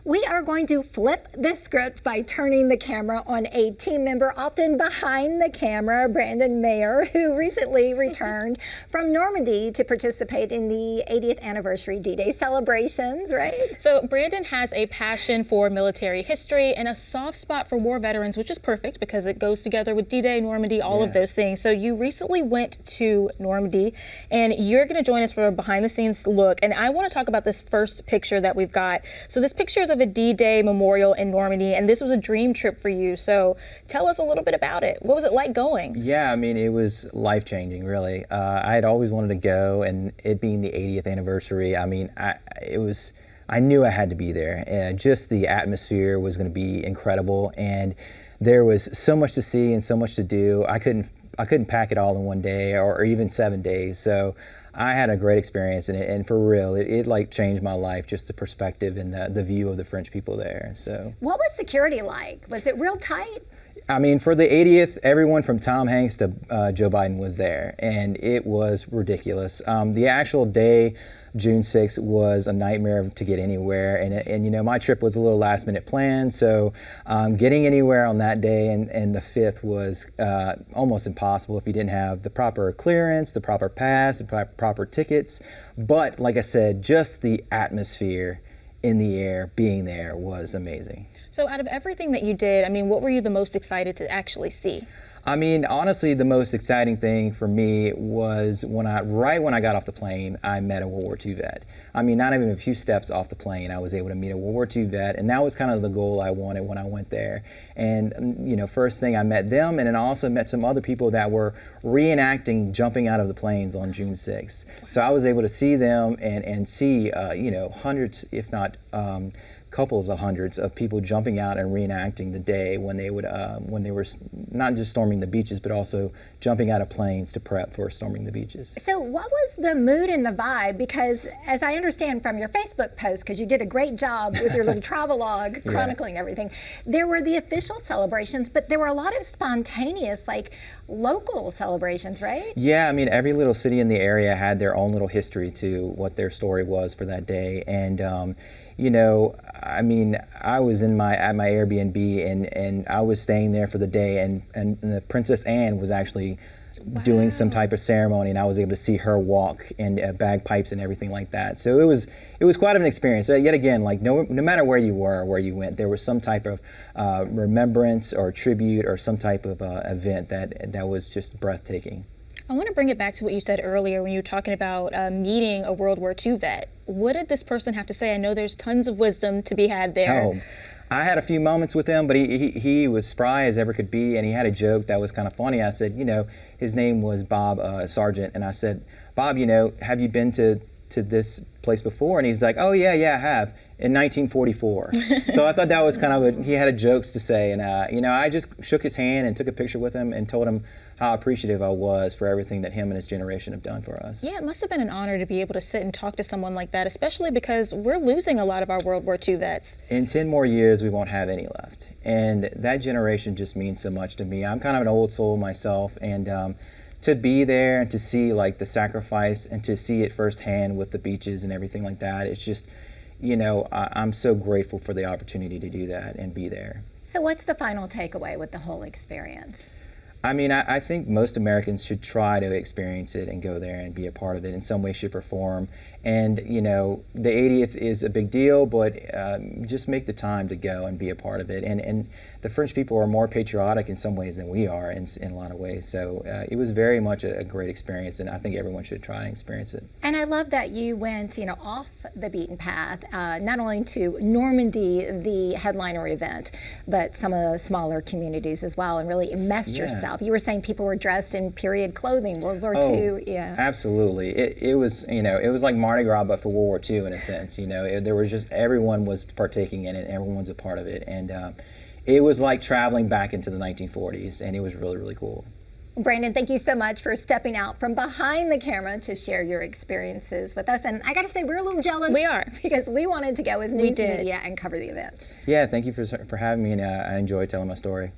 We are going to flip the script by turning the camera on a team member often behind the camera, Brandon Mayer, who recently returned from Normandy to participate in the 80th anniversary D-Day celebrations, right? So Brandon has a passion for military history and a soft spot for war veterans, which is perfect because it goes together with D-Day, Normandy, all of those things. So you recently went to Normandy and you're going to join us for a behind the scenes look. And I want to talk about this first picture that we've got. So this picture is of a D-Day memorial in Normandy, and this was a dream trip for you. So tell us a little bit about it. What was it like going? Yeah, I mean, it was life-changing, really. I had always wanted to go, and it being the 80th anniversary, I mean, I knew I had to be there. Just the atmosphere was going to be incredible, and there was so much to see and so much to do. I couldn't pack it all in one day or even 7 days. So I had a great experience in it, and for real, it like changed my life, just the perspective and the view of the French people there. So what was security like? Was it real tight? I mean, for the 80th, everyone from Tom Hanks to Joe Biden was there, and it was ridiculous. The actual day, June 6th, was a nightmare to get anywhere, and you know, my trip was a little last-minute planned, so getting anywhere on that day and the 5th was almost impossible if you didn't have the proper clearance, the proper pass, the proper tickets. But like I said, just the atmosphere in the air, being there was amazing. So out of everything that you did, I mean, what were you the most excited to actually see? I mean, honestly, the most exciting thing for me was right when I got off the plane, I met a World War II vet. I mean, not even a few steps off the plane, I was able to meet a World War II vet, and that was kind of the goal I wanted when I went there. And, you know, first thing I met them, and then I also met some other people that were reenacting jumping out of the planes on June 6th. So I was able to see them and see, you know, hundreds, if not couples of hundreds of people jumping out and reenacting the day when they were not just storming the beaches, but also jumping out of planes to prep for storming the beaches. So what was the mood and the vibe? Because as I understand from your Facebook post, because you did a great job with your little travelogue chronicling everything, there were the official celebrations, but there were a lot of spontaneous, like local celebrations, right? Yeah, I mean, every little city in the area had their own little history to what their story was for that day. And you know, I mean, I was at my Airbnb and I was staying there for the day, and the Princess Anne was actually doing some type of ceremony, and I was able to see her walk and bagpipes and everything like that. So it was quite of an experience. Yet again, like no matter where you were or where you went, there was some type of remembrance or tribute or some type of event that was just breathtaking. I want to bring it back to what you said earlier when you were talking about meeting a World War II vet. What did this person have to say? I know there's tons of wisdom to be had there. Oh, I had a few moments with him, but he was spry as ever could be, and he had a joke that was kind of funny. I said, you know, his name was Bob Sargent, and I said, Bob, you know, have you been to this place before? And he's like, oh yeah, I have, in 1944. So I thought that was kind of he had a jokes to say, and you know, I just shook his hand and took a picture with him and told him how appreciative I was for everything that him and his generation have done for us. Yeah, it must have been an honor to be able to sit and talk to someone like that, especially because we're losing a lot of our World War II vets. In 10 more years, we won't have any left. And that generation just means so much to me. I'm kind of an old soul myself, and to be there and to see like the sacrifice and to see it firsthand with the beaches and everything like that, it's just, you know, I'm so grateful for the opportunity to do that and be there. So what's the final takeaway with the whole experience? I mean, I think most Americans should try to experience it and go there and be a part of it in some way, shape, or form. And, you know, the 80th is a big deal, but just make the time to go and be a part of it. And the French people are more patriotic in some ways than we are in a lot of ways. So it was very much a great experience, and I think everyone should try and experience it. And I love that you went, you know, off the beaten path, not only to Normandy, the headliner event, but some of the smaller communities as well, and really immersed yourself. You were saying people were dressed in period clothing, World War II. Yeah, absolutely. It was, you know, it was like Mardi Gras, but for World War II in a sense. You know, there was just everyone was partaking in it, everyone was a part of it, and it was like traveling back into the 1940s, and it was really, really cool. Brandon, thank you so much for stepping out from behind the camera to share your experiences with us. And I got to say, we're a little jealous. We are. Because we wanted to go as news media and cover the event. Yeah, thank you for having me, and I enjoyed telling my story.